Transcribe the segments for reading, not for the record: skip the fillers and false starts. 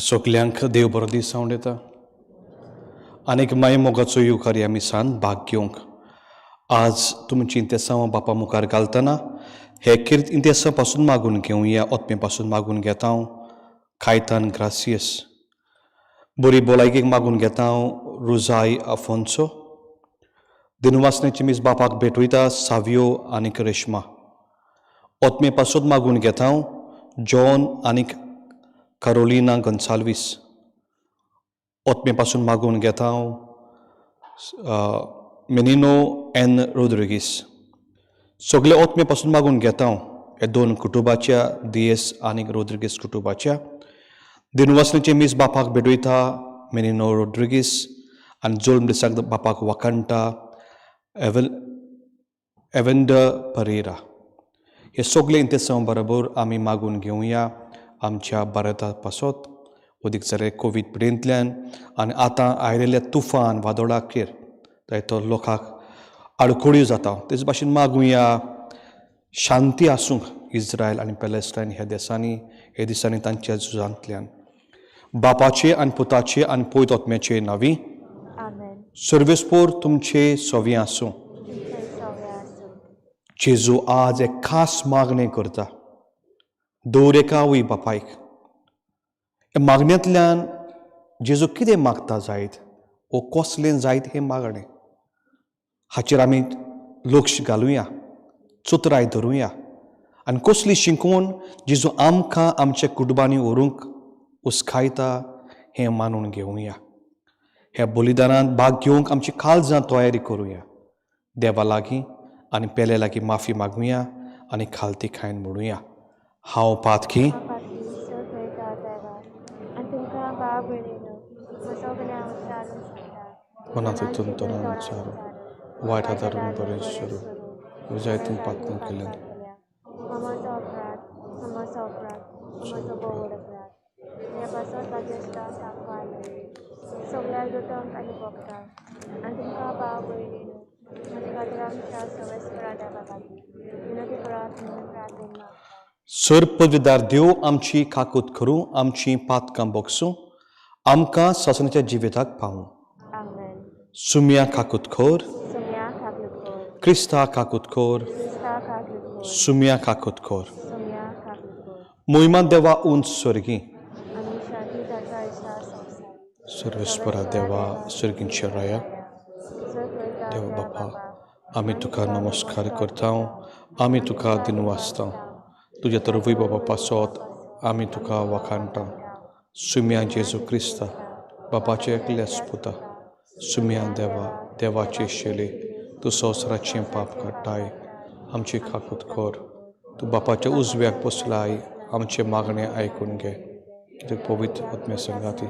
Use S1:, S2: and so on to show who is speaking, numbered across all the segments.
S1: सगल्यांक देव बरो दीस जावं येता आनीक माय मोगाचो युवकार ह्या मिसान भाग घेवंक आज तुमची इंतेसां बापा मुखार घालतना हे किर्त इंतेसां पासून मागून घेवया ओतमे पासून मागून घेता हांव खायतान ग्रासियस बरी भलायकेक मागून घेता हांव रुजाय आफोन्सो दिनवासनेची मीस बापाक भेटयता सावियो आनीक रेशमा ओतमे पासून मागून घेता हांव जॉन आनीक कारोलिना गोन्साल्वीस ओतमे पासून मागून घेता हांव मेनिनो एन रोड्रिगीस सगळे ओतमे पासून मागून घेता हांव हे दोन कुटुंबाच्या दियेस आनीक रोड्रिगीस कुटुंबाच्या दिनवासनेचे मीस बापाक भेटयता मेनिनो रोड्रिगीस आनी जोल्म दिसाक बापाक वाकांटा एवेंडर परेरा हे सगळे इंतेसां बरोबर आमी मागून घेवया आमच्या भारता पासत ओदीक जालें कोवीड पिडेंतल्यान आनी आतां आयिल्ल्या तुफान वादळाचेर थंय तो लोकांक आडखळ्यो जाता तेच भाशेन मागुया शांती आसूंक इज्रायल आनी पॅलेस्टायन ह्या देशांनी हे दिसांनी तांच्या झुजांतल्यान बापाचे आनी पुताचे आनी पयत ओतम्याचे नांवी सर्वेस्पोर तुमचे सोवी आसूं जेजू आज एक खास मागणें करता दवरेकावय बापायक हे मागण्यांतल्यान जेजू कितें मागता जायत वो कसलें जायत हें मागणें हाचेर आमी लक्ष घालुया चतराय धरुया आनी कसली शिकवण जेजू आमकां आमच्या कुटुंबांनी व्हरूंक उस्कायता हें मानून घेवया ह्या बलिदानांत भाग घेवंक आमची काळजां तयारी करुया देवा लागीं आनी पेले लागीं माफी मागुया आनी खालती खायन म्हणुया हांव पातकी मनांतून तोरांचारो वायट आदारून बरें सुरू जायतीं पातकां केल्यान सर पदवीदार देव आमची काकूत करूं आमची पातकां बोगसूं आमकां सासणाच्या जिविताक पावूं सुम्या काकूत खोर क्रिस्ता काकूत खोर सुम्या काकूत खोर मोहिमा देवा उंच स्वर्गी सर्वेस्परा देवा सर्गींच्या राया देवा बापा आमी तुका नमस्कार करता आमी तुका दिनवासता तुज्या तरवय बाबा पासत आमी तुका वखाणटा सुम्या जेजू क्रिस्ता बापाचे एकल्याच पुता सुम्या देवा देवाचे शेले तूं संवसाराचें पाप काडटाय आमची काकूत खोर तूं बापाच्या उजव्याक बसलाय आमचे मागणें आयकून घे तुजे पवित्र आत्म्या संगाती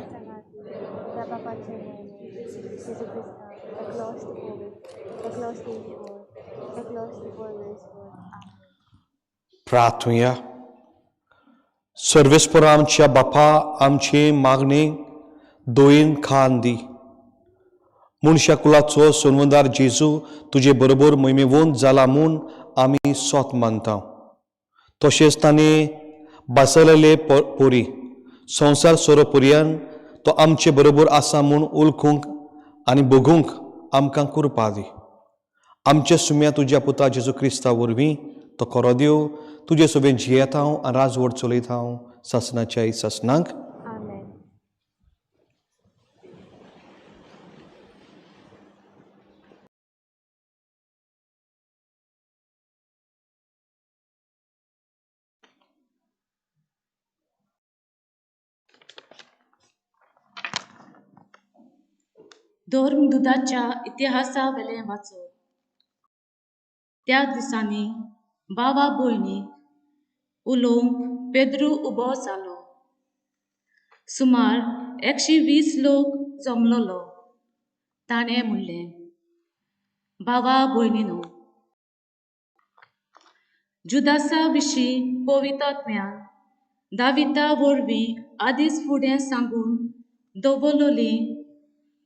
S1: प्रार्थुया सर्वेस्परा आमच्या बापा आमचे मागणे दोयेन खान दी मनशा कुलाचो सोनवंदार जेजू तुजे बरोबर मोहिमेवंत जाला म्हूण आमी सोत मानता तशेंच ताणें बासलेले पोरी संवसार सोरो पर्यंत तो आमचे बरोबर आसा म्हूण ओळखूंक आनी बगूंक आमकां कृपा दी आमच्या सुम्या तुज्या पुता जेजू क्रिस्ता वरवीं तो खरो देव तुजे सोबेन जियेता हांव आनी राजवट चलयता हांव सासणाच्या सासणांक
S2: धर्मदुदाच्या इतिहासा वेलें वाचो त्या दिसांनी भावा भयणीक उलोवंक पेद्रू उबो जालो सुमार 120 लोक जमलोलो ताणें म्हणलें भावा भयणीनो जुदासा विशीं पवित्र आत्म्यान दाविदा वरवीं आदींच फुडें सांगून दवरलोलीं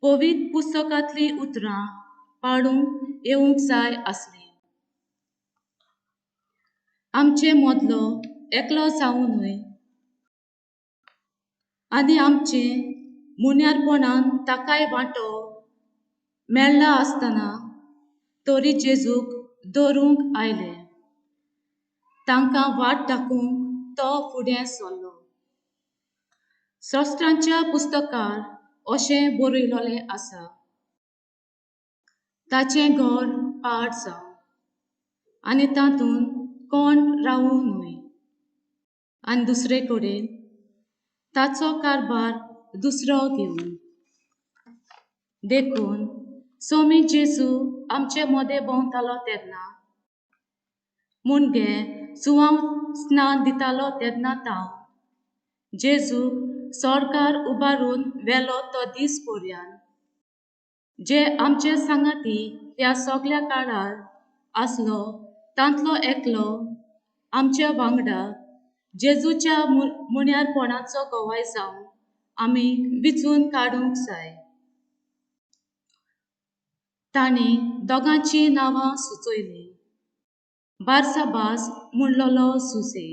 S2: पवित्र पुस्तकांतलीं उतरां पाळूंक येवंक जाय आसलीं आमचे मदलो एकलो जावनूय आनी आमचे मुन्यारपणान ताकाय वांटो मेळ्ळा आसतना तोरी जेजूक दवरूंक आयले. तांकां वाट दाखोवंक तो फुडें सरलो. शास्त्रांच्या पुस्तकार अशें बरयलोलें आसा. ताचें घर पाड जावं आनी तातूंत कोण रावूं न्हय. आनी दुसरे कडेन ताचो कारबार दुसरो घेवन देखून सोमी जेजू आमचे मदें भोंवतालो तेन्ना मुणगे सुवाव स्नान दितालो तेन्ना ताव जेजूक स्वर्गार उबारून व्हेलो तो दीस पर्यंत जे आमचे सांगाती ह्या सगळ्या काळार आसलो तांतलो एकलो आमच्या वांगडा जेजूच्या मुन्यारपणाचो गवाय जावन आमी विचून काडूंक जाय. तांणी दोगांची नांवां सुचयलीं. बारसाबास म्हणलोलो सुसे,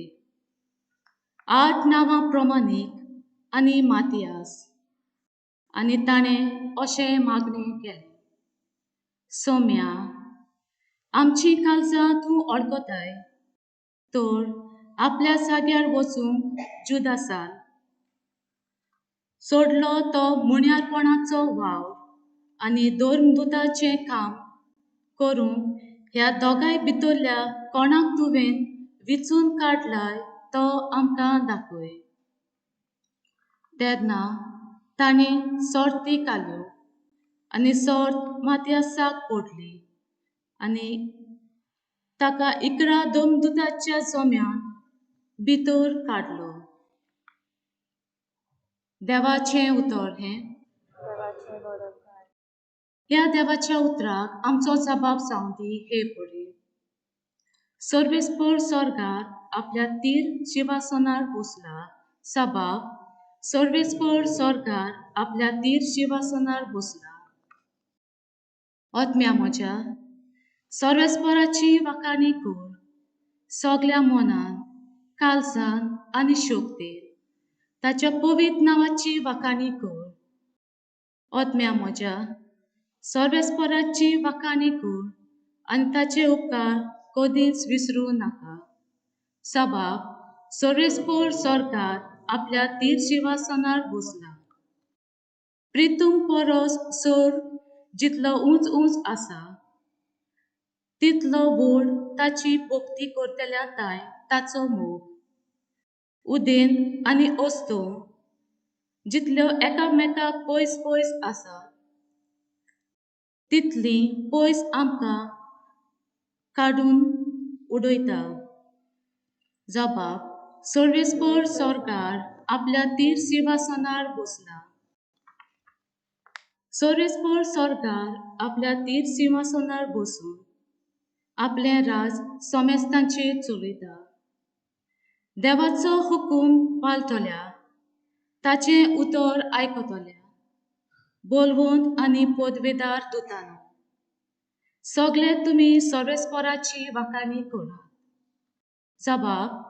S2: 8 नांवां प्रमाणीक आनी मातियास. आनी ताणें अशें मागणें केलें, सोम्या, आमची काळजां तूं अडकताय तर आपल्या जाग्यार वचूंक जुदासान सोडलो तो मुन्यारपणाचो वावर आनी धर्मदुताचें काम करूंक ह्या दोगांय भितरल्या कोणाक तुवें विचून काडलाय तो आमकां दाखय. तेन्ना तांणी सोर्ती काडल्यो आनी सोर्त मातियासाक पडली आनी ताका 11 धर्मदुतांच्या जोम्यान भितर काडलो. देवाचें उतर हें. ह्या देवाच्या उतराक आमचो जबाब जावं दी हे पडी. सर्वेस्पर स्वर्गार आपल्या तीर शिवासनार बसला. सबाब सर्वेस्पर स्वर्गार आपल्या तीर शिवासनार बसला. आत्म्या म्हज्या सर्वेस्पराची वाखाणी कर सगळ्या मनान, काळजान आनी शक्तीन. ताच्या पवित्र नांवाची वाखाणी कर. आत्म्या म्हज्या सर्वेस्पराची वाखाणी कर आनी ताचे उपकार कधीच विसरूं नाका. सबाब सर्वेस्पर स्वर्गार आपल्या तीर शिवासनार बसला. प्रितूम परस चड जितलो उंच आसा तितलो व्हड ताची भक्ती करतल्या ताचो मोग. उदेन आनी अस्तो जितल्यो एकामेकाक पयस आसा तितली पयस आमकां काडून उडयता. जबाब सर्वेस्पर स्वर्गार आपल्या तीर शिवासनार बसला. सर्वेस्पर स्वर्गार आपल्या तीर सिंहासनार बसून आपलें राज सोमेस्तांचेर चलयता. देवाचो हुकूम पाळटल्या, ताचें उतर आयकतल्या बोलवंत आनी पदवेदार दुतांनो, सगळे तुमी सर्वेस्पराची वाखाणी करात. जबाब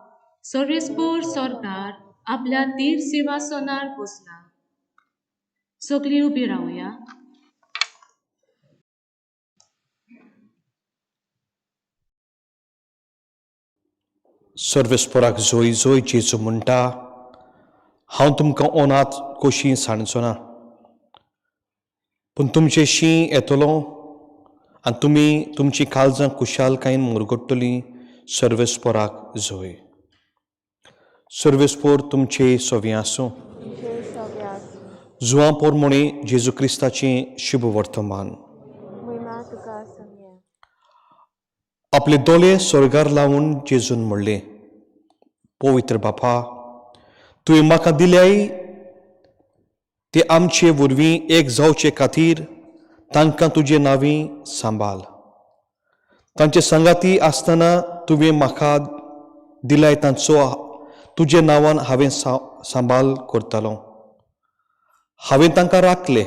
S2: सर्वेस्पर स्वर्गार आपल्या तीर सिंहासनार बसला. सगळीं उबी रावया.
S1: सर्वेस्पराक जोय जोय जेजू म्हणटा, हांव तुमकां अनाथ कशी सांडचो ना, पूण तुमचें शीं येतलो आनी तुमी तुमची काळजां कुशालकायेन मुरगडटलीं. सर्वेस्पराक जोय. सर्वेस्पर तुमचे सोवी आसूं. जुवां पोरमोणे जेजू क्रिस्ताचें शुभ वर्तमान. आपले दोळे स्वर्गार लावून जेजून म्हणलें, पवित्र बापा, तुवें म्हाका दिल्याय ते आमचे वरवीं एक जावचे खातीर तांकां तुजे नांवी सांबाळ. तांचे संगाती आसतना तुवें म्हाका दिल्याय तांचो तुजे नांवान हांवें सांबाळ करतलों. हांवें तांकां राखले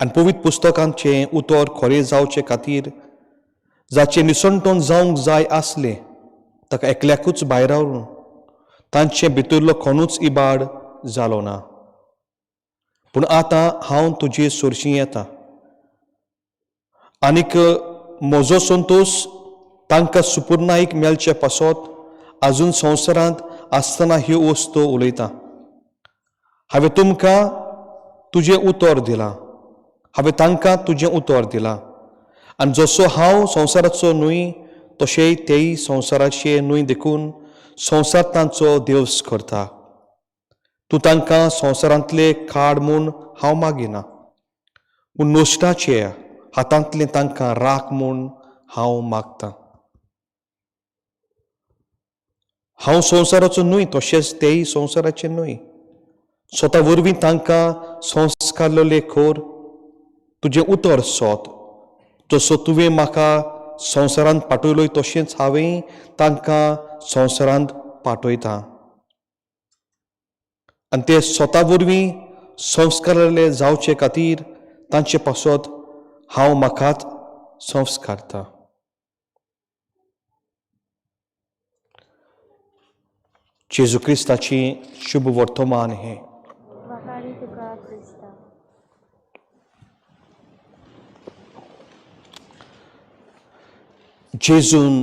S1: आनी पवित्र पुस्तकांचें उतर खरें जावचे खातीर जाचें निसंतोण जावंक जाय आसलें ताका एकल्याकूच भायर रावलो. तांचे भितरलो कोणूच इबाड जालो ना. पूण आतां हांव तुजे सुरशीं येतां आनीक म्हजो संतोश तांकां सुपूर्णायक मेळचे पासत आजून संवसारांत आसतना ह्यो वस्तू उलयतां. हांवें तुमकां तुजें उतर दिलां, हांवें तांकां तुजें उतर दिलां. आनी जसो हांव संवसाराचो न्हय तशेंय तेय संवसाराचे न्हय देखून संवसार तांचो देवस करता. तूं तांकां संवसारांतले काड म्हूण हांव मागिना, पूण नश्टाचे हातांतलें तांकां राख म्हूण हांव मागतां. हांव संवसाराचो न्हय तशेंच तेय संवसाराचे न्हय. स्वता वरवीं तांकां संस्कारलेले खोर तुजें उतर सोद. जसो तुवें म्हाका संवसारांत पाठयलोय तशेंच हांवें तांकां संवसारांत पाठयतां. आनी ते स्वता वरवीं संस्कारलेले जावचे खातीर तांचे पासत हांव म्हाकाच संस्कारतां. जेजू क्रिस्ताची शुभ वर्तमान हें.
S3: वखाणी तुका क्रिस्ता.
S1: जेजून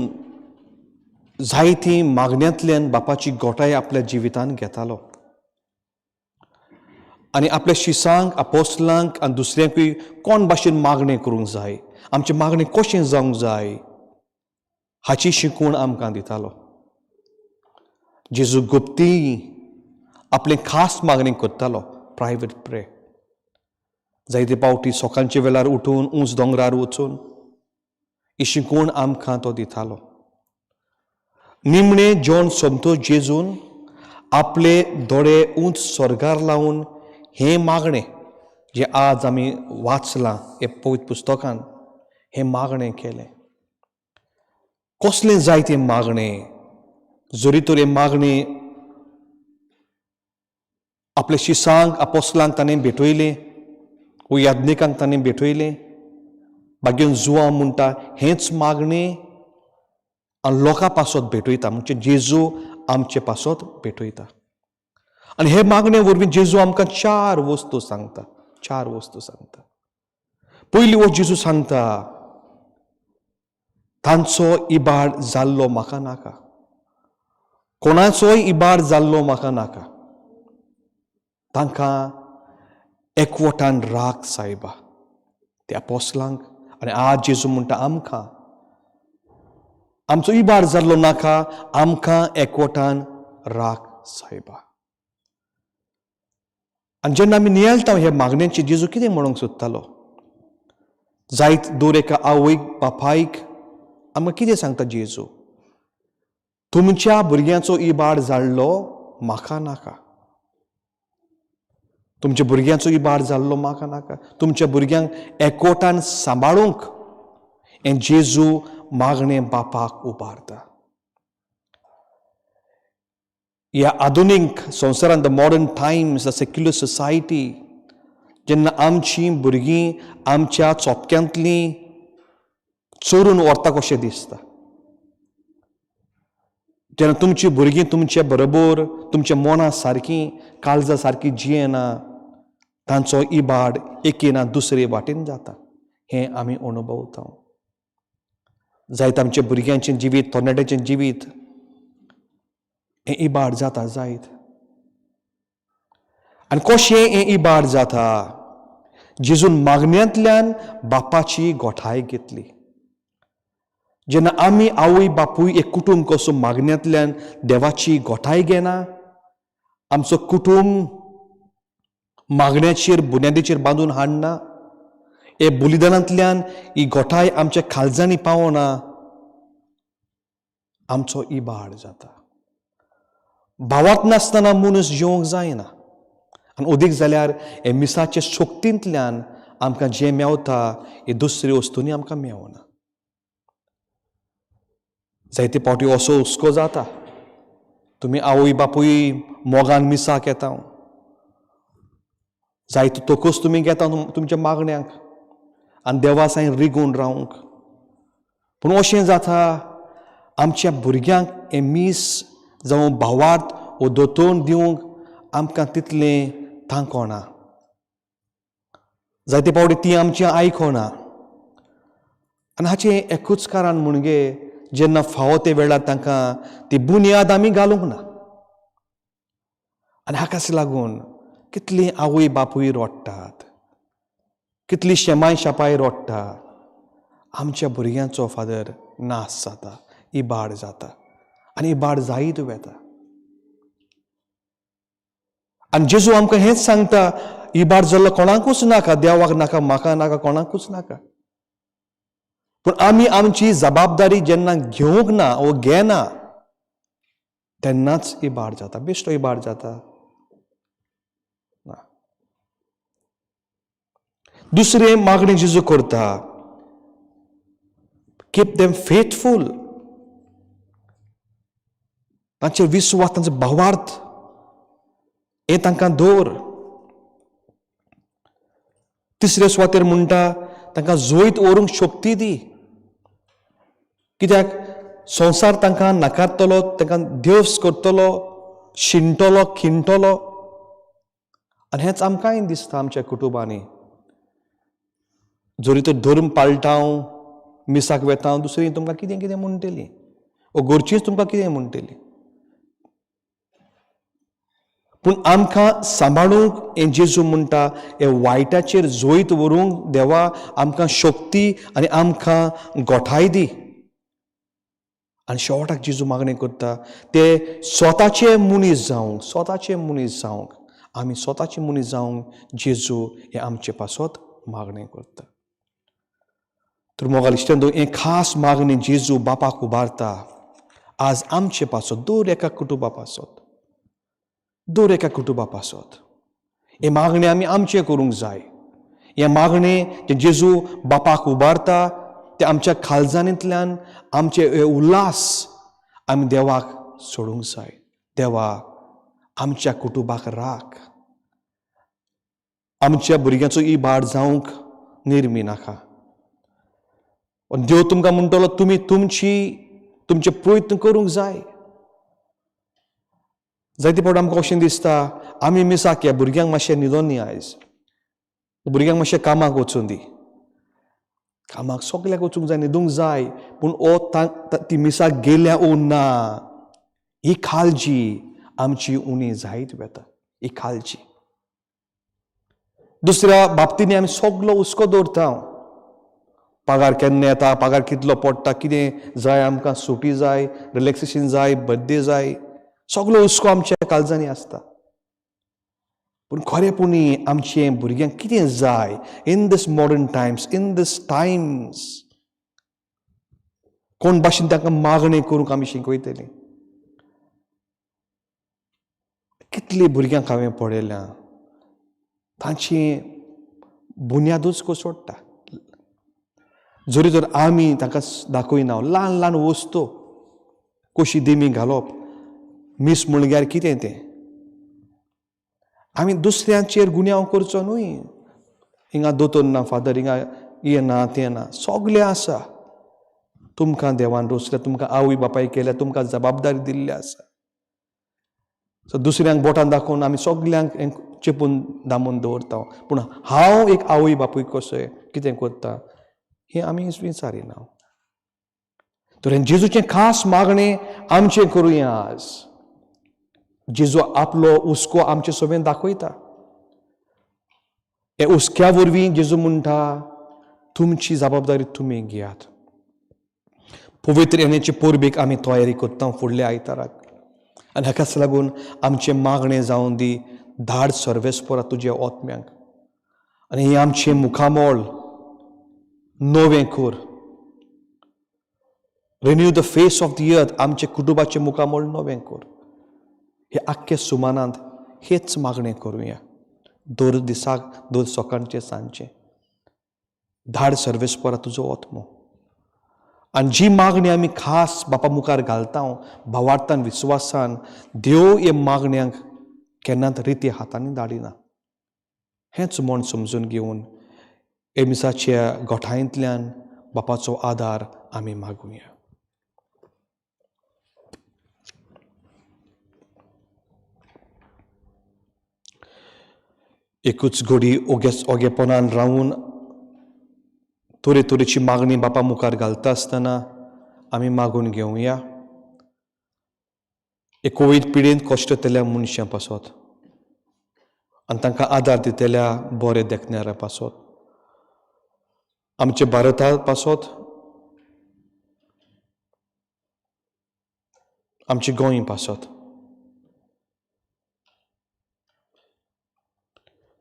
S1: जायतीं मागण्यांतल्यान बापाची गोठाय आपल्या जिवितांत घेतालो आनी आपल्या शिसांक आपोस्तलांक आनी दुसऱ्यांकूय कोण भाशेन मागणें करूंक जाय, आमचें मागणें कशें जावंक जाय हाची शिकवण आमकां दितालो. जेजू गुप्ती आपलें खास मागणें करतालो, प्रायवेट प्रे. जायते पावटी सकाळचे वेळार उठून उंच दोंगरार वचून ही शिकवण आमकां तो दितालो. निमणें जेवण सोंपतच जेजून आपले दोळे उंच स्वर्गार लावन हें मागणें जें आज आमी वाचलां हे पवित्र पुस्तकांत, हें मागणें केलें. कसलें जाय तें मागणें, जरी तर हें मागणें आपल्या शिसांक आपोस्तलांक ताणें भेटयलें वो याज्ञिकांक ताणें भेटयलें, बागेन जुवां म्हणटा हेंच मागणें आनी लोकां पासत भेटयता, म्हणजे जेजू आमचे पासत भेटयता. आनी हे मागणे वरवीं जेजू आमकां चार वस्तू सांगता. पयली वस्त जेजू सांगता तांचो इबाड जाल्लो म्हाका नाका, कोणाचोय इबाड जाल्लो म्हाका नाका. तांकां एकवटान राख सायबा, त्या आपोस्तलांक. आनी आज जेजू म्हणटा आमकां आमचो इबाड जाल्लो नाका, आमकां एकवटान राख सायबा. आनी जेन्ना आमी नियेळटा हे मागण्यांची जेजू कितें म्हणूंक सोदतालो, जायत दर एका आवयक बापायक आमकां कितें सांगता जेजू, तुमच्या भुरग्यांचो इबाड जाल्लो म्हाका नाका, तुमच्या भुरग्यांचो इबाड जाल्लो म्हाका नाका. तुमच्या भुरग्यांक एकवटान सांबाळूंक हें जेजू मागणें बापाक उबारता. ह्या आधुनीक संवसारांत, the modern Times, the secular society, जेन्ना आमचीं भुरगीं आमच्या चोपक्यांतलीं चोरून व्हरता कशें दिसता, जेन्ना तुमचीं भुरगीं तुमच्या बरोबर तुमच्या मना सारकीं काळजा सारकीं जियेना, तांचो इबाड एके ना दुसरे वाटेन जाता, हें आमी अणभवता. जायत आमच्या भुरग्यांचें जिवीत, तरणाट्यांचें जिवीत हें इबाड जाता जायत. आनी कशें हें इबाड जाता, जेजून मागण्यांतल्यान बापाची गोठाय घेतली. जेन्ना आमी आवय बापूय एक कुटूंब कसो मागण्यांतल्यान देवाची गोठाय घेना, आमचो कुटूंब मागण्याचेर बुन्यादीचेर बांदून हाडना, हे बलिदानांतल्यान ही गोठाय आमच्या काळजांनी पावना, आमचो इबाड जाता. भावार्थ नासतना मनीस जिवंक जायना. आनी अदीक जाल्यार हे मिसाच्या शक्तींतल्यान आमकां जें मेवता हे दुसरे वस्तूंनी आमकां मेवना. जायते पावटी असो हुस्को जाता, तुमी आवय बापूय मोगान मिसाक येता, जायतो तोकूच तुमी घेता तुमच्या मागण्यांक आनी देवा सायन रिगून रावंक. पूण अशें जाता आमच्या भुरग्यांक हें मीस जावं भावार्थ वो दोतोन दिवंक आमकां तितलें थांकोना. जायते फावटी ती आमची आयकना. आनी हाचें एकूच कारण म्हणजे जेन्ना फावो ते वेळार तांकां ती बुन्याद आमी घालूंक ना. आनी हाकाच लागून कितलीं आवय बापूय रोडटात, कितली शेमाय शापाय रोडटा. आमच्या भुरग्यांचो फादर नाश जाता, इबाड जाता आनी इबाड जायत वेता. आनी जेजू आमकां हेंच सांगता, इबाड जाल्लो कोणाकूच नाका, देवाक नाका, म्हाका नाका, कोणाकूच नाका. पूण आमी आमची जबाबदारी जेन्ना घेवंक ना वो घेना तेन्नाच इबाड जाता. बेश्टो इबाड जाता. दुसरें मागणें जेजू करता, कीप देम फेथफूल. तांचे विस्वास, तांचो भावार्थ हें तांकां दवर. तिसरे सुवातेर म्हणटा तांकां जोयत व्हरूंक शक्ती दी. कित्याक संवसार तांकां नाकारतलो, तांकां देवस करतलो, शिंटलो, खिंटलो. आनी हेंच आमकांय दिसता आमच्या कुटुंबांनी. जोरी तर धर्म पाळटाव, मिसाक वेता, दुसरीं तुमकां कितें कितें म्हणटलीं, वो घरचींच तुमकां कितें म्हणटलीं. पूण आमकां सांबाळूंक हें जेजू म्हणटा, हे वायटाचेर जोयत व्हरूंक देवा आमकां शक्ती आनी आमकां गोठाय दी. आनी शेवटाक जेजू मागणें करता, ते स्वताचे मनीस जावंक, आमी स्वताचे मनीस जावंक जेजू हे आमचे पासत मागणें करता. तर मोगाल इश्टांनो, हें खास मागणें जेजू बापाक उबारता आज आमचे पासत, दर एका कुटुंबा पासत. हे मागणें आमी आमचें करूंक जाय. हें मागणें जें जेजू बापाक उबारता ते आमच्या खालजानींतल्यान आमचे हे उल्हास आमी देवाक सोडूंक जाय. देवा, आमच्या कुटुंबाक राख, आमच्या भुरग्यांचो इबाड जावंक निर्मी नाका. देव तुमकां म्हणटलो, तुमी तुमचे प्रयत्न करूंक जाय. जायते फावटी आमकां अशें दिसता, आमी मिसाक ह्या भुरग्यांक मातशें न्हिदोन दी आयज, भुरग्यांक मातशें कामाक वचून दी. कामाक सगल्याक वचूंक जाय, न्हिदूंक जाय, पूण ती मिसाक गेल्या वो ना, ही काळजी आमची उणी जायत वेता. ही काळजी दुसऱ्या बाबतींनी आमी सगलो हुस्को दवरता. पगार केन्ना येता, पगार कितलो पडटा, कितें जाय आमकां, सुटी जाय, रिलॅक्सेशन जाय, बर्थडे जाय, सगलो हुस्को आमच्या काळजांनी आसता. पूण खरेपणी आमचे भुरग्यांक कितें जाय in these modern times, in these times, कोण भाशेन तांकां मागणें करूंक आमी शिकयतलीं. कितलीं भुरग्यांक हांवें पळयल्यां, तांची बुन्यादूच कोसळटा. जरी तर आमी तांकां दाखयना, ल्हान ल्हान वस्तू कशी देमी घालप, मीस म्हणल्यार कितें तें. आमी दुसऱ्यांचेर गुन्यांव करचो न्हय. हिंगा दोतोर ना, फादर हिंगा हें ना, तें ना, सगलें आसा. तुमकां देवान रोसल्या, तुमकां आवय बापाय केल्या, तुमकां जबाबदारी दिल्ली आसा. सो दुसऱ्यांक बोटान दाखोवन आमी सगल्यांक चेपून दामून दवरता. पूण हांव एक आवय बापूय कसो कितें करता हें आमी विचारिना. तर हें जेजूचें खास मागणें आमचें करुया आज. जेजू आपलो हुस्को आमचे सोबेन दाखयता. हे हुस्क्या वरवीं जेजू म्हणटा, तुमची जबाबदारी तुमी घेयात. पवित्र येण्याची परबेक आमी तयारी करता फुडल्या आयताराक. आनी हाकाच लागून आमचें मागणें जावन दी, धाड सर्वेस्परा तुज्या ओतम्यांक. आनी हें आमचें मुखामोळ नवें कर. Renew the face of the earth, आमच्या कुटुंबाचें मुखामोळ नवें कर. हे आख्खे सुमानांत हेच मागणें करुया. दर दिसाक, दर सकाळचें सांजचें धाड सर्वेस्परा तुजो ओतमो. आनी जी मागणी आमी खास बापा मुखार घालता भावार्थान, विस्वासान, देव हे मागण्यांक केन्नाच रिती हातांनी धाडिना. हेंच म्हण समजून घेवन एमिसाच्या गोठांतल्यान बापाचो आदार आमी मागुया. एकूच घडी ओगेपणान रावून तरेची मागणी बापा मुखार घालता आसतना आमी मागून घेवया. हे कोवीड पिडेंत कश्टतल्या मनशां पासत आनी तांकां आदार दितल्या बरे देखण्याऱ्या पासत, आमच्या भारता पासत, आमच्या गोंय पासत.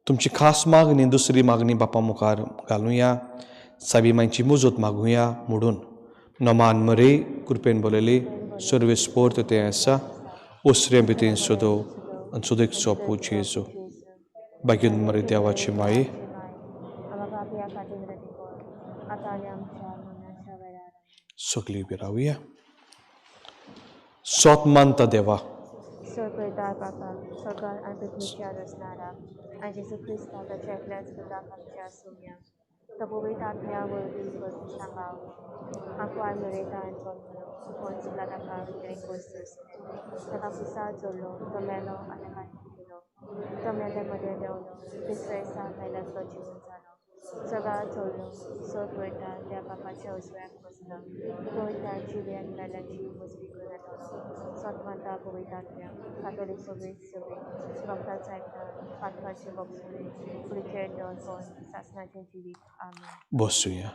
S1: तुमची खास मागणी दुसरी मागणी बापा मुखार घालुया. साबिमांची मुजत मागुया म्हणून नोमान मरे कृपेन बोलेली सर्वेस्पोर्त ते आसा उसरे भितर सुदो आनी सुदीक सोपू जेजू बागेन मरे देवाची माये सगळी बिरावया. सोत मानता देवा
S3: Sorpredar Papa, Sorgal and Pritmishya Rosnara, and Jesus Christa, the Checklets, the Dakamcha Sumya, the Bovitatia will be for Sangao, Aqua Loreta and Tonto, Consulataka, Recursus, the Capisa Zolo, the Melo and the Cantino, the Mele Modelo, this race and the Fortunzano, Saga Zolo, Sorpreta, their Papa chose Raposna, Poeta Julian Melody was Vicorato, Sotmanta Poetatia, Catholic Service Survey, Dr. Sector, Fatma Chiboxuri, Richard Johnson, Sasna TV. Amen.
S1: Bosuya.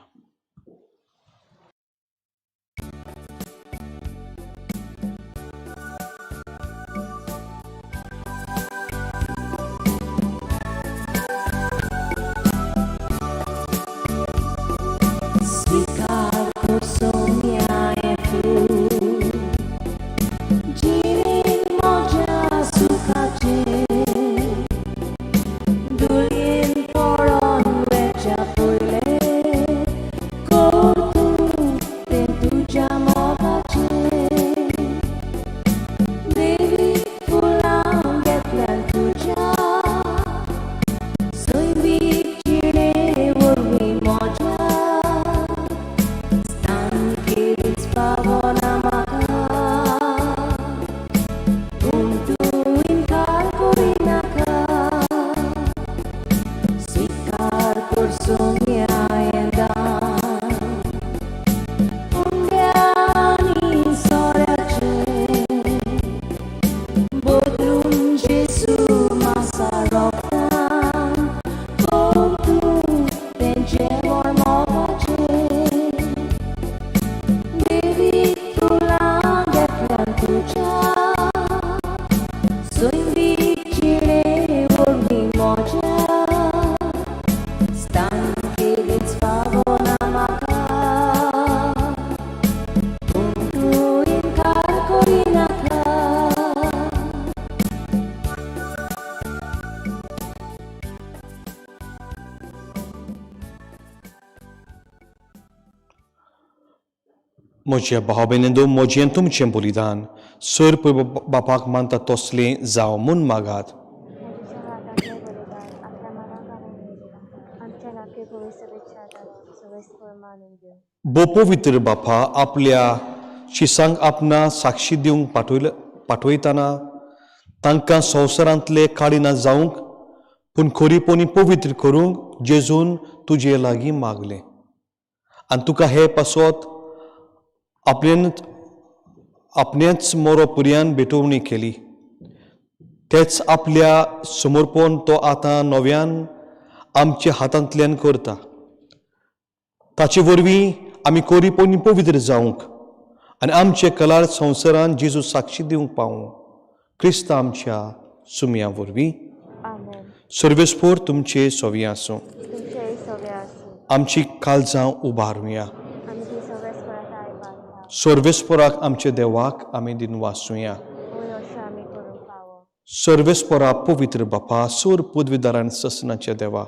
S1: Mocia bahabenendo mocientum cembolidan, sur pe bapak manta tosle zao mun magat. बोपोवित्र बापा आपल्या शिसांक आपणा साक्षी दिवंक पाठवयतना तांकां संवसारांतले काडिना जावंक पूण खरीपोनी पवित्र करूंक जेजून तुजे लागीं मागलें आनी तुका हे पासत आपणेच मोरो पर्यान भेटोवणी केली. तेच आपल्या समर्पण तो आतां नव्यान आमच्या हातांतल्यान करता. ताचे वरवीं आमी कोरीपोनी पवित्र जावंक आनी आमचे कलार संवसारान जेजू साक्षी दिवंक पावूं. क्रिस्त आमच्या सुमया वरवीं सर्वेस्पोर तुमचे सोवी आसूं. आमची काळजां उबारुया. सर्वेस्पोराक आमचे देवाक आमी दिन वाचुया. सर्वेस्पोरा पवित्र बापा सोर पदवीदारान ससनाच्या देवा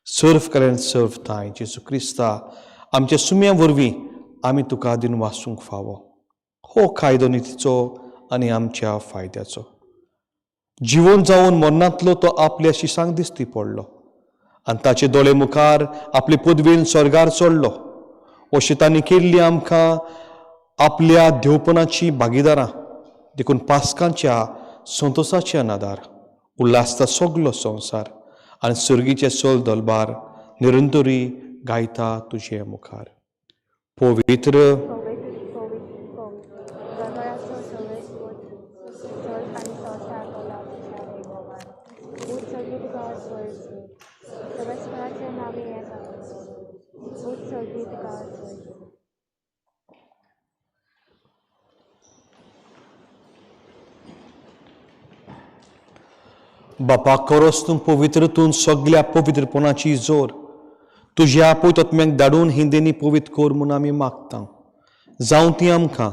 S1: सर्व करेन सर्व थाय जेजू क्रिस्ता आमच्या सुम्या वरवीं आमी तुका दिन वाचूंक फावो. हो कायदो नितीचो आनी आमच्या फायद्याचो. जिवन जावन मरणांतलो तो आपल्या शिसांक दिसती पडलो आनी ताचे दोळे मुखार आपले पदवेन स्वर्गार चडलो. अशें तांणी केल्ली आमकां आपल्या देवपणाची भागीदारां देखून पास्कांच्या संतोशाच्या नादार उल्हासता सगलो संवसार आनी सर्गीचे सोल दलबार निरंतरी गायता तुझे मुखार. पवित्र
S3: गगळाचो सवेस वती जल आनी सोंसा तोला तुषारे गोवार उत्सर्गीत गास वयसू सवेस्पराचे नावे येता उत्सर्गीत गास वयसू.
S1: बापा खरोच तूं पवित्रतून सगळ्या पवित्रपणाची जोर तुझ्या पवित्रत्म्याक धाडून हिंदेनी पवित्र कोर म्हूण आमी मागता. जावं ती आमकां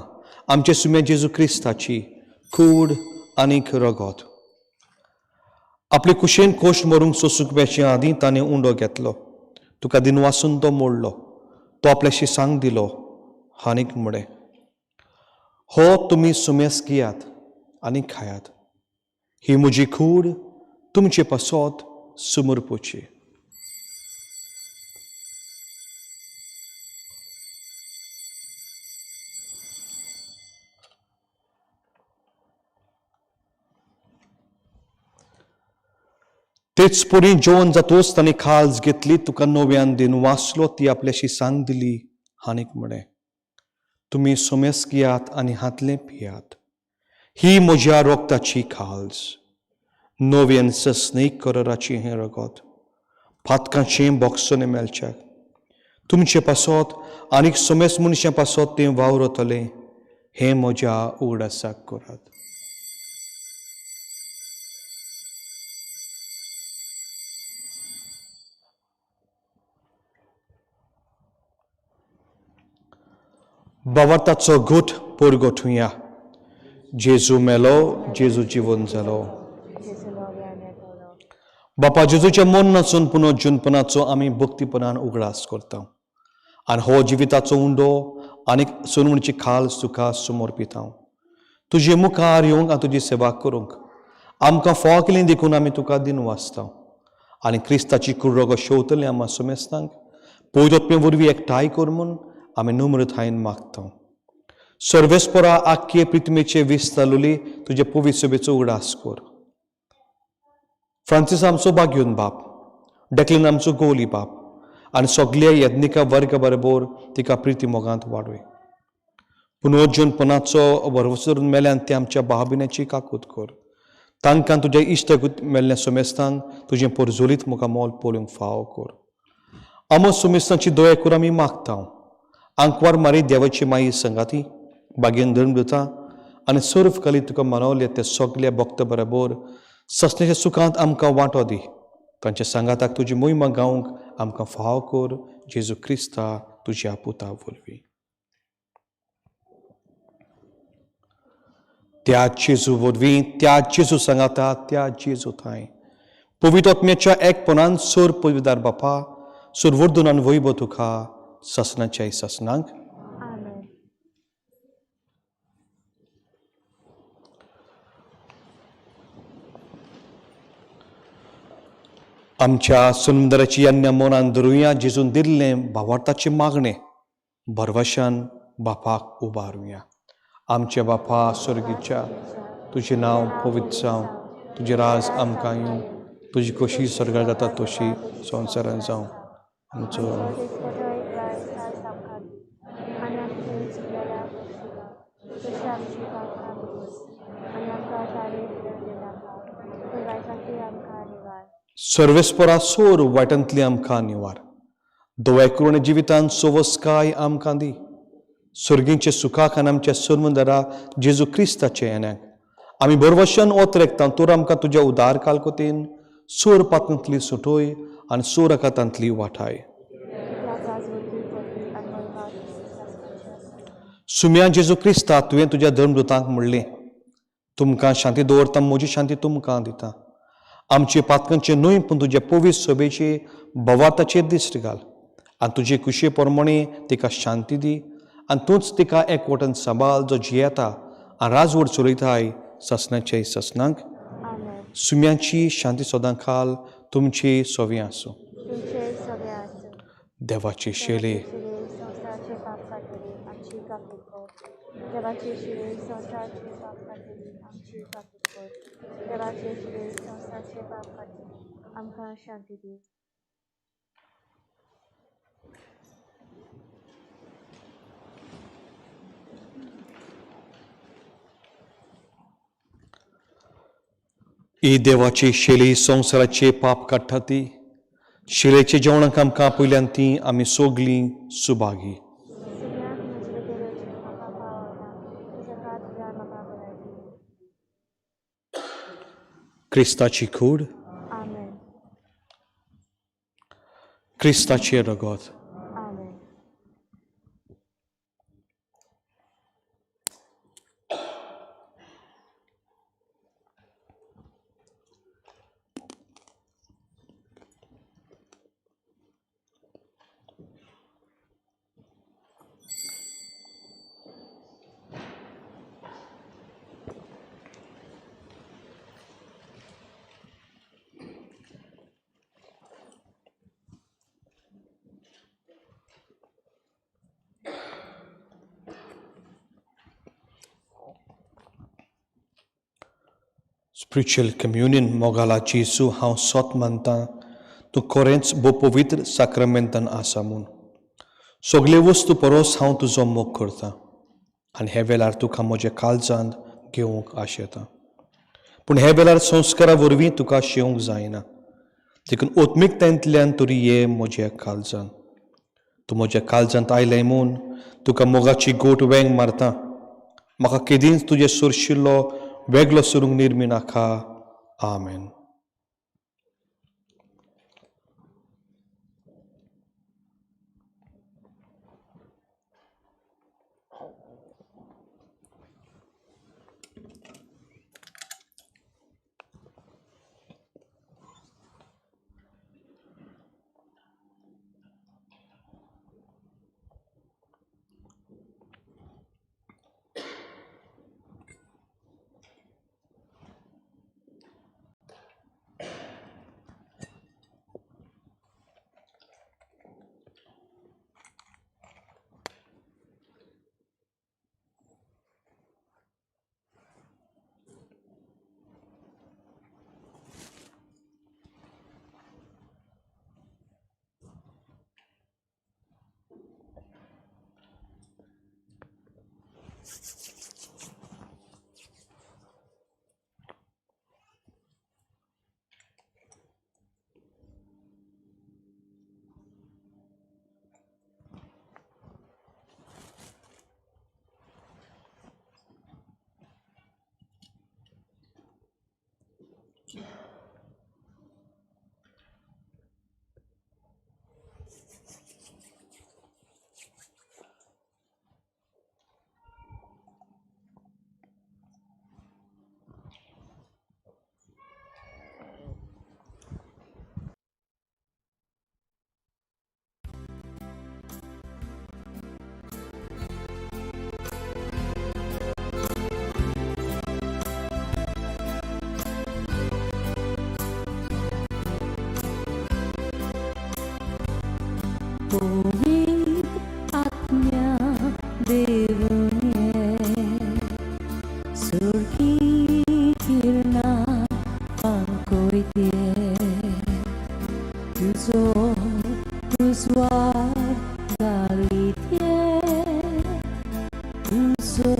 S1: आमचे सुम्या जेजू क्रिस्ताची कूड आनीक रगत. आपले कुशेन कोश्ट मरूंक सोंसुकप्याचे आदीं ताणें उंडो घेतलो. तुका दिनवासून तो मोडलो. तो आपल्याशी सांग दिलो आनीक म्हणे, हो तुमी सुमेस घेयात आनी खायात. ही म्हजी कूड तुमचे पासत समर्पूची. तेच पुरी जेवण जातोच ताणें खाज घेतली. तुका नव्यान दिन वाचलो. ती आपल्याशी सांग दिली आनीक म्हणे, तुमी सुमेस घेयात आनी हातले पियात. ही म्हज्या रोगताची खाज. नव्यान सस्नेक कराराची हें रगत फातकाचें बोगसोने मेलच्याक. तुमचे पासत आनीक सुमेस मनशां पासत तें वावरतलें. हें म्हज्या उगडासाक करात. भावार्थाचो घोट परगोठुया. जेजू मेलो, जेजू जिवन जालो.
S3: जेजू नव्यान येतलो.
S1: बापा जेजूच्या मरणाचो पुनर्जन्मपणाचो आमी भक्तीपणान उगडास करता. आनी हो जिविताचो उंडो आनीक सोनवणीची खाल तुका समर्पिता. तुजे मुखार येवंक आनी तुजी सेवा करूंक आमकां फाव केलें देखून आमी तुका दिन वाचता. आनी क्रिस्ताची कुर्रगो शेवतले आम्हा समेस्तांक पवित्रत्मे वरवीं एकठांय कर म्हूण आमी नम्रतायेन मागता. सर्वेस्परा आख्खे पृथ्वीचे विस्तारलेली तुजे पवित्र सभेचो उगडास कर. फ्रांसीस आमचो बाग्यून बाप, डेक्लीन आमचो गोवली बाप आनी सगळ्या यज्ञिका वर्ग बरोबर तिका प्रिती मोगांत वाडय. पुनर्जन्मपणाचो भरवसो मेल्यान ते आमच्या भावभिण्याची काकूत कर. तांकां तुज्या इश्टगूत मेल्ल्या समेस्तांक तुजें परजोलीत मुखार मोल पळोवंक फाव कर. आमो समेस्तांची दया कर आमी मागता. आंकवार मारी देवाची माई संगाती बागेन धर्म दिता आनी सर्व काली तुका मानवले ते सगळ्या भक्त बरोबर ससण्याच्या सुखांत आमकां वांटो दी. तांच्या सांगाताक तुजी मोहिमा गावंक आमकां फाव कर. जेजू क्रिस्ता तुज्या पुता वरवीं. त्या जेजू वरवीं, त्या जेजू सांगाता, त्या जेजू थंय पवित्रत्म्याच्या एकपणान सोर पवित्रदार बापा, सोर वर्दुनान वैभव तुका ससनाच्या ससनांक.
S3: आमेन.
S1: आमच्या सुंदराची अन्य मनान धरुया. जेजून दिल्लें भावार्थाचे मागणें भरवशान बापाक उबारुया. आमचे बापा स्वर्गीच्या, तुजें नांव पवित्र जावं. तुजें राज आमकां येवं. तुजी कशी स्वर्गार जाता तशी संवसारांत जावं. आमचो सर्वेस्परा सोर वायटांतली आमकां निवार. दोळे करून जिवितांत सोवस्काय आमकां दी. सर्गींचे सुखाक आनी आमच्या सर्वंदरा जेजू क्रिस्ताचे येण्याक आमी बरवशान ओत रेखता. तर आमकां तुज्या उदार कालकोतेन सोर पातांतली सुटोय आनी सोर अकातांतली वाठाय. सुम्या जेजू क्रिस्ता तुवें तुज्या धर्मदुतांक म्हणलें, तुमकां शांती दवरता, म्हजी शांती तुमकां दिता. आमचे पातकांचे न्हय पूण तुज्या पवित्र सभेचे भवार्थाचेर दिश्ट घाल आनी तुजे कुशे प्रमाणे तिका शांती दी. आनी तूंच तिका एकवटान सांबाळ जो जियेता आनी राजवट चलयताय ससनाचे ससनांक. सुम्यांची शांती सदां खाल तुमचे सोवी आसूं. देवाचे शेले
S3: देवाचे शिळे संवसाराचे पाप खातीर आमची काकूट कर. देवाचे शिळे संवसाराचे पाप खातीर आमकां शांती दी.
S1: ही देवाची शेली संवसाराचे पाप काडटा ती. शेलेचे जेवणाक आमकां पयल्यान ती आमी सोगलीं सुभागी.
S3: सगळ्यांक म्हजे देवाचे म्हाका पावता. तुज्या कातल्यार म्हाका बराय दी.
S1: क्रिस्ताची कूड,
S3: आमेन.
S1: क्रिस्ताचे रगत.
S3: आमेन.
S1: Spiritual communion मोगाला जेसू हांव सोत मानतां तूं खरेंच भोव पवित्र साक्रमेंतान आसा म्हूण. सगळे वस्तू परोस हांव तुजो मोग करतां आनी हे वेळार तुका म्हज्या काळजांत घेवंक आशेतां. पूण हे वेळार संस्कारा वरवीं तुका शेवंक जायना. देखून ओत्मीकतायेंतल्यान तरी ये म्हज्या काळजांत. तूं म्हज्या काळजांत आयलें म्हूण तुका मोगाची गोट वेंग मारता. म्हाका केदींच तुजे सोरशिल्लो वेगळो सुरूंक निर्मी नाका. आमेन.
S4: Puric atmya devune surgi kirna pankoite tuzo tuzwar galitye tuzo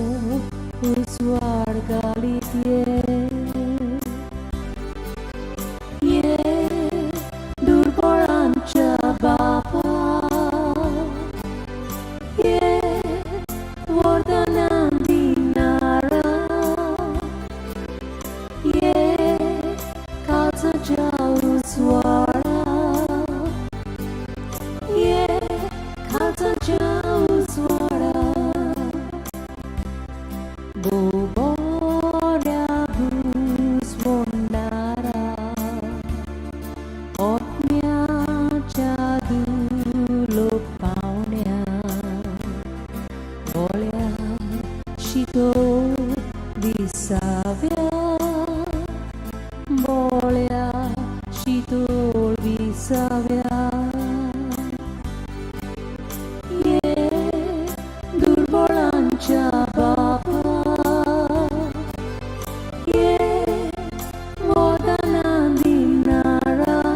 S4: tuzwar galitye ye durborancha bapa Dinara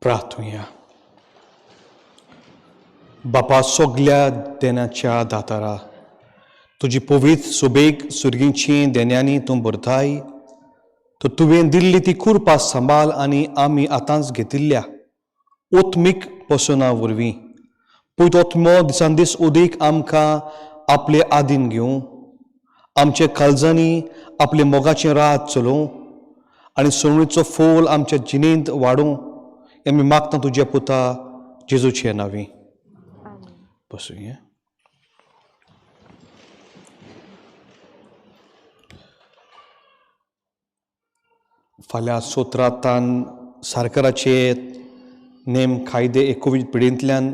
S1: प्रार्थुया. बापा सगल्या देण्याच्या दातारा, तुजी पवित्र सुबेग सुरगींची देण्यांनी तूं भरताय. तो तुवें दिल्ली ती कुरपा सांबाळ आनी आमी आतांच घेतिल्ल्या ओत्मीक पसना वरवीं पयत ओत्मो दिसान दीस उदीक आमकां आपले आदीन घेवं, आमचे काळजांनी आपले मोगाचें रात चलोवं आनी सोडणीचो फोल आमच्या जिणेंत वाडूं हें आमी मागता तुज्या पुता जेजूचे नांवी. बसूया. फाल्यां सोत्रांतान सरकाराचे नेम कायदे कोवीड पिडेंतल्यान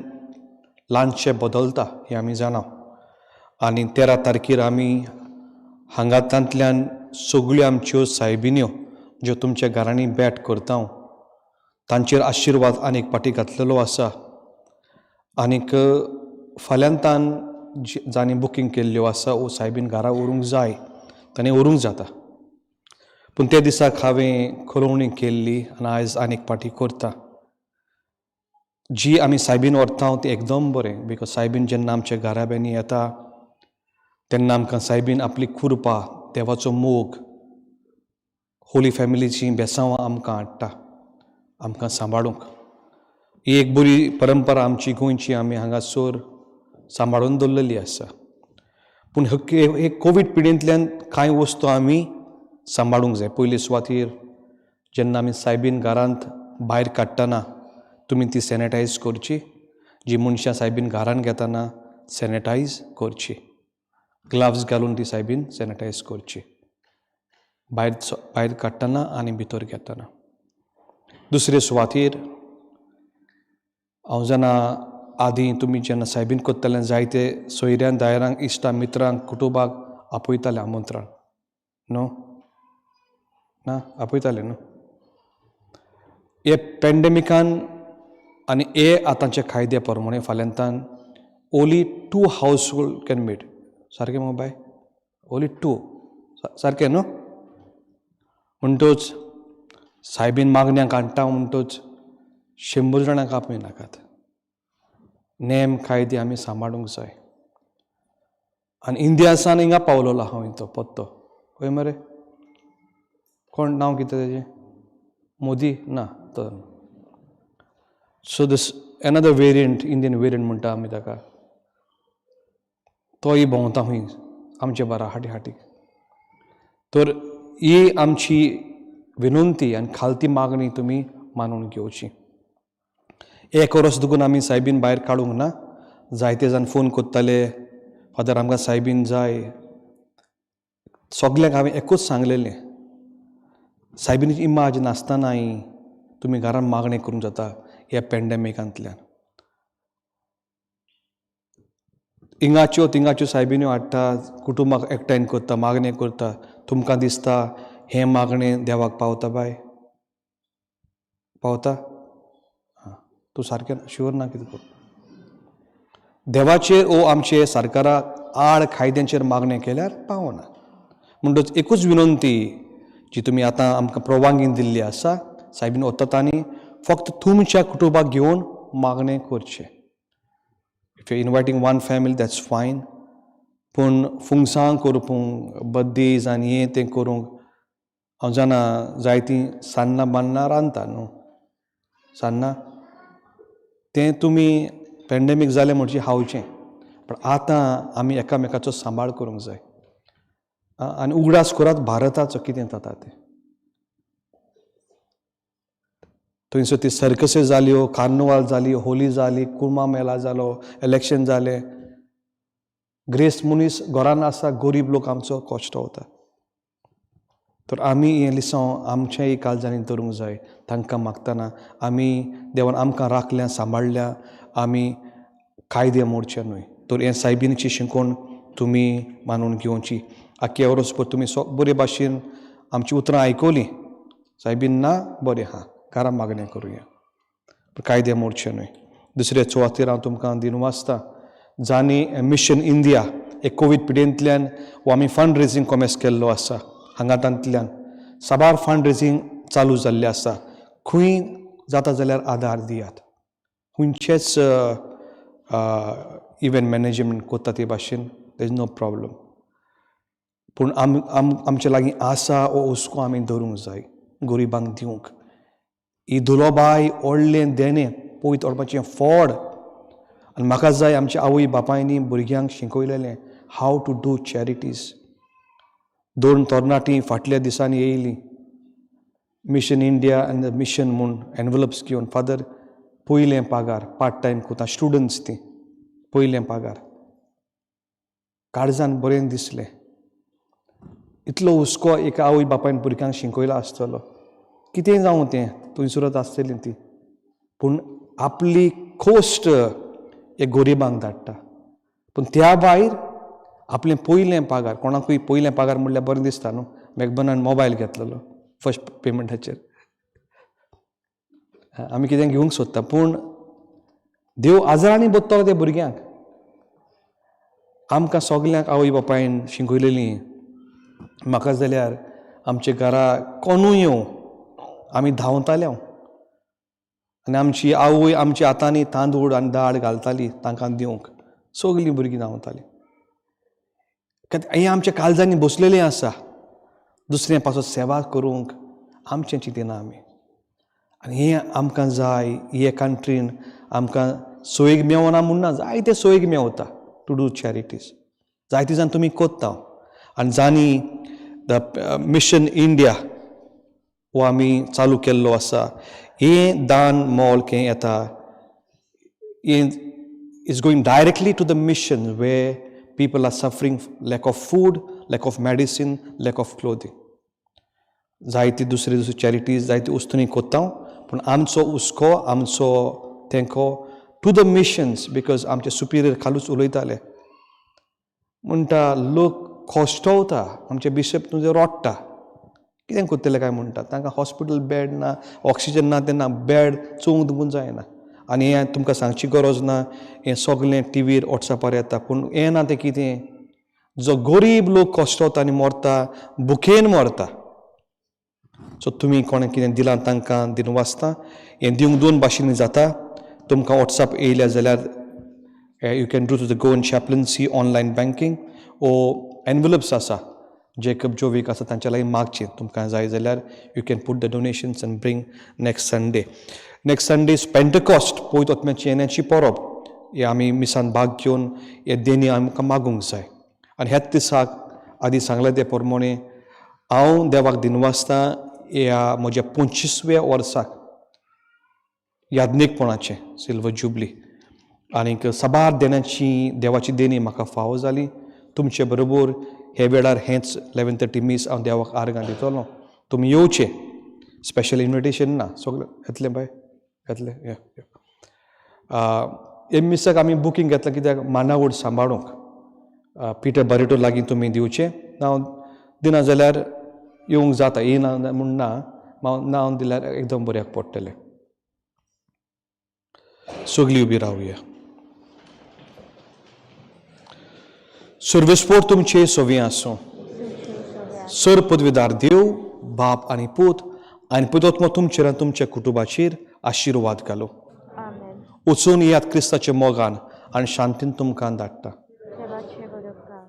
S1: ल्हानशे बदलता हें आमी जाणा. आनी 13 तारखेर आमी हांगांतल्यान सगळ्यो आमच्यो सायबिन्यो ज्यो तुमच्या घरांनी भेट करता तांचेर आशिर्वाद आनीक पाटी घातलेलो आसा. आनीक फाल्यांतान जांणी बुकींग केल्ल्यो आसा वो सायबीन घरा व्हरूंक जाय तांणी व्हरूंक जाता. पूण त्या दिसाक हांवें खलोवणी केल्ली आनी आयज आनीक पाटी करता. जी आमी सायबीन व्हरता ती एकदम बरें, बिकॉज सायबीन जेन्ना आमच्या घराब्यांनी येता तेन्ना आमकां सायबीन आपली कुरपा, देवाचो मोग, होली फॅमिलीची बेसांवां आमकां हाडटा आमकां सांबाळूंक. ही एक बरी परंपरा आमची गोंयची आमी हांगासर सांबाळून दवरलेली आसा. पूण हे कोवीड पिडेंतल्यान कांय वस्तू आमी सांबाळूंक जाय. पयले सुवातेर जेन्ना आमी सायबीन घरांत भायर काडटना तुमी ती सॅनिटायज करची. जी मनशां सायबीन घरांत घेतना सॅनिटायज करची. ग्लव्स घालून ती सायबीन सॅनिटायज करची भायर काडटना आनी भितर घेतना. दुसरे सुवातेर हांव जाणा आदीं तुमी जेन्ना सायबीन करताले जायते सोयऱ्यांक दायरांक इश्टां मित्रांक कुटुंबाक आपयताले आमंत्रण न्हू ना आपयताले न्हू. हे पॅन्डेमिकान आनी हे आतांचे कायद्या प्रमाणे फाल्यांतान ओली 2 हावसहोल्ड कॅन मीट. सारकें मगो बाय? ओली 2 सारकें न्हू. म्हणटूच सायबीन मागण्यांक हाडटा म्हणटूच 100 जाणांक आपय नाकात. नेम कायदे आमी सांबाळूंक जाय. आनी इंडियासान हिंगा पावलोलो हांव तो पत्तो खंय मरे कोण नांव कितें तेजें मोदी ना तो. So this another variant Indian variant म्हणटा आमी ताका तोय भोंवता खंय आमचे बारा हाटी. तर ही आमची विनंती आनी खालती मागणी तुमी मानून घेवची. एक वर्स दुखून आमी सायबीन भायर काडूंक ना. जायते जाण फोन करताले फादर आमकां सायबीन जाय. सगल्यांक हांवें एकूच सांगलेलें सायबीनीची इमाज नासतनाय तुमी घरान मागणें करूंक जाता ह्या पॅन्डेमिकांतल्यान. हिंगाच्यो तिंगाच्यो सायबिन्यो हाडटा कुटुंबाक एकठांय करता मागणें करता. तुमकां दिसता हें मागणें देवाक पावता बाय? पावता? तूं सारकें शुअर ना कितें कर. देवाचेर ओ आमचे सरकाराक आड कायद्यांचेर मागणें केल्यार पावना. म्हणटूच एकूच विनंती जी तुमी आतां आमकां परवानगी दिल्ली आसा सायबीन वतात फक्त तुमच्या कुटुंबाक घेवन मागणें करचें. If you inviting one family that's fine. पूण फुंगसां करपूंक बर्थडेज आनी हें तें करूंक हांव जाणा जायतीं सान्नां बान्नां रांदता न्हू सान्नां तें तुमी पॅन्डेमीक जालें म्हणचे खावचें. पण आतां आमी एकामेकाचो सांबाळ करूंक जाय आनी उगडास करात भारताचो कितें जाता तें. थंयसर ती सर्कसीस जाल्यो, कार्निवाल जाली, होली जाली, कुर्मा मेळा जालो, इलेक्शन जालें. ग्रेस मनीस घरान आसा, गरीब लोक आमचो कश्ट वता. तर आमी हें लिसांव आमच्याय काळजांनी धरूंक जाय. तांकां मागतना आमी देवान आमकां राखल्या सांबाळल्या आमी कायदे मोडचे न्हय. तर हें सायबीणीची शिकवण तुमी मानून घेवची. आख्खे वर्सभर तुमी बरे भाशेन आमची उतरां आयकवलीं. सायबीन ना बरें हा घरा मागणें करुया. कायदे मोडचे न्हय. दुसरे सुवातेर हांव तुमकां दिवन वाचता जांणी मिशन इंडिया हे कोवीड पिडेंतल्यान हो आमी फंड रेजींग कॉमेस केल्लो आसा. हांगांतल्यान साबार फंड रेजींग चालू जाल्लें आसा. खंय जाता जाल्यार आदार दियात. खंयचेच इव्हेंट मॅनेजमेंट कोत्ता ते भाशेन देर इज नो प्रॉब्लम. पूण आमचे लागीं आसा वो हुस्को आमी धरूंक जाय, गरिबांक दिवंक. ही धुलोबाय व्हडलें देणें पयत व्हरपाचें फोड. आनी म्हाका जाय आमच्या आवय बापायनी भुरग्यांक शिकयलेलें हाव टू डू चॅरिटीज. 2 तरणाटीं फाटल्या दिसांनी येयलीं मिशन इंडिया आनी मिशन म्हूण एनवलप्स घेवन. फादर पयलें पगार पार्ट टायम कोता, स्टुडंट्स तीं पयलें पगार. काळजान बरें दिसलें. इतलो हुस्को एका आवय बापायन भुरग्यांक शिकयलो आसतलो. कितेंय जावं तें थंयसरूच आसतलीं तीं, पूण आपली खोस्ट एक गरिबांक धाडटा. पूण त्या भायर आपलें पयलें पगार, कोणाकूय पयलें पगार म्हणल्यार बरें दिसता न्हू. मॅकबर्नान मोबायल घेतलेलो फर्स्ट पेमेंटाचेर. आमी कितें घेवंक सोदता, पूण देव आजारांनी बदतलो त्या भुरग्यांक. आमकां सगल्यांक आवय बापायन शिकयलेलीं. म्हाका जाल्यार आमच्या घरा कोणूय येवं आमी धांवताले. आनी आमची आवय आमच्या हातांनी तांदूळ आनी दाळ घालताली तांकां दिवंक. सगलीं भुरगीं धांवतालीं. हें आमच्या काळजांनी बसलेलें आसा. दुसऱ्या पासत सेवा करूंक आमचें चिंतिना आमी. आनी हें आमकां जाय. हे कंट्रीन आमकां सोयीक मेवना म्हूण ना, जायते सोयीक मेवता टू डू चॅरिटीज. जायते जाण तुमी कोत्ता. आनी जाणी द मिशन इंडिया हो आमी चालू केल्लो आसा. हें दान मोल हें येता, हें is going directly to the mission way people are suffering lack of food, lack of medicine, lack of clothing. जायती दुसरी चॅरिटीज जायती वस्तूंनी कोत्ता. पूण आमचो हुस्को आमचो तेंको टू द मिशन्स. बिकॉज आमचे सुपिरियर खालूच उलयताले म्हणटा लोक खोश्टवता. आमचे बिशप तुजे रोडटा कितें कोत्तले काय म्हणटा. तांकां हॉस्पिटल बेड ना, ऑक्सिजन ना, तेन्ना बेड चोवंक दिवंक जायना. आनी हें तुमकां सांगची गरज ना, हें सगलें टीव्हीर वॉट्सॅपार येता. पूण हें ना तें कितें, जो गरीब लोक कश्टवता आनी मरता, भुकेन मरता. सो तुमी कोणें कितें दिलां तांकां दिवन वाचता. हें दिवंक 2 भाशेनी जाता. तुमकां वॉट्सॅप येयल्या जाल्यार you can do to the Goan chaplaincy online banking. ओ एनवलप्स आसा जेकब जोवीक आसा तांच्या लागीं मागचें. तुमकां जाय जाल्यार you can put the donations and bring next Sunday. Next Sunday is Pentecost, पयत वचम्याची येण्याची परब. हे आमी मिसान भाग घेवन हे देणी आमकां मागूंक जाय. आनी ह्याच दिसाक आदी सांगले ते प्रमाणे हांव देवाक दिनवासतां ह्या म्हज्या 25व्या वर्साक यादनीकपणाचें सिल्वर जुबली. आनीक सबार देण्याची देवाची देणी म्हाका फावो जाली. तुमचे बरोबर हे वेळार हेंच 11:30 मीस हांव देवाक आर्गां दितलो. तुमी येवचे. स्पेशल इन्विटेशन ना, सगळें येतलें बाय येतलें. हे मिसाक आमी बुकींग घेतलां कित्याक मानावड सांबाळूंक. पिटर बरेटो लागीं तुमी दिवचें. नांव दिना जाल्यार येवंक जाता, येयना म्हूण ना, नांव दिल्यार एकदम बऱ्याक पडटलें. सगळीं उबी रावया. सर्वेस्पोर तुमचे सोवी आसूं. सर पदवीदार देव, बाप आनी पूत आनी पवित्र तुमचेर आनी तुमच्या कुटुंबाचेर आशिर्वाद घालो.
S3: आमेन.
S1: वचून यात क्रिस्ताच्या मोगान आनी शांतीन तुमकां धाडटा.
S3: देवाचे बरोबर.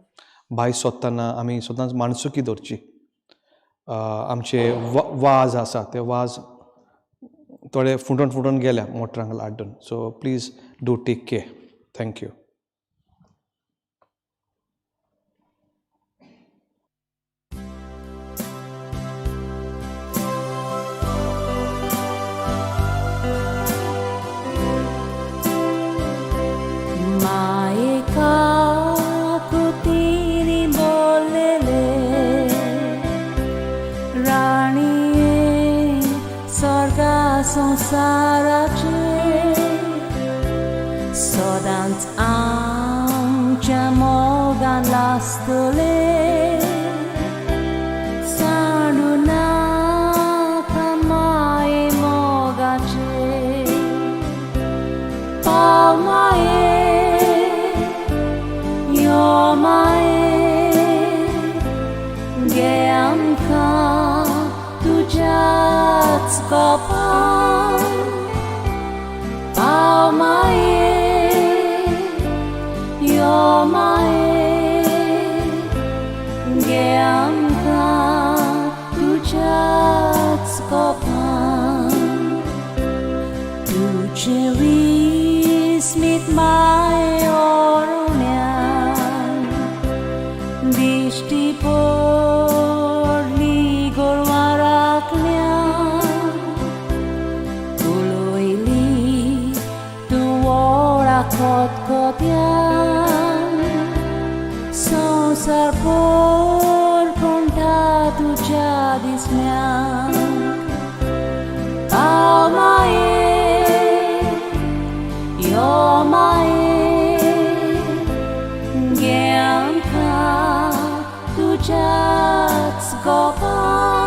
S1: भायर सोदतना आमी सदांच माणसुकी दवरची. आमचे वाज आसा ते वाज थोडे फुटून गेल्या मोटरांक लाड्डून. So please do take care. Thank you.
S4: संसाराचे सदांच आमच्या मोगान लासतले. सांडू नाका माये मोगाचे. पाव माये यो माये गे आमकां तुज्याच कोपान. Geamka tuझ्याच कोपन तुझे विस्मित मायेवरून दिष्टी पडली गोरवारांतल्यान उलोयली तूं वळा खतखत्यान संवसार porconta tuझ्या दिसण्याक हांव मायेर यो मायेर गे आमकां तुझ्याच गोपान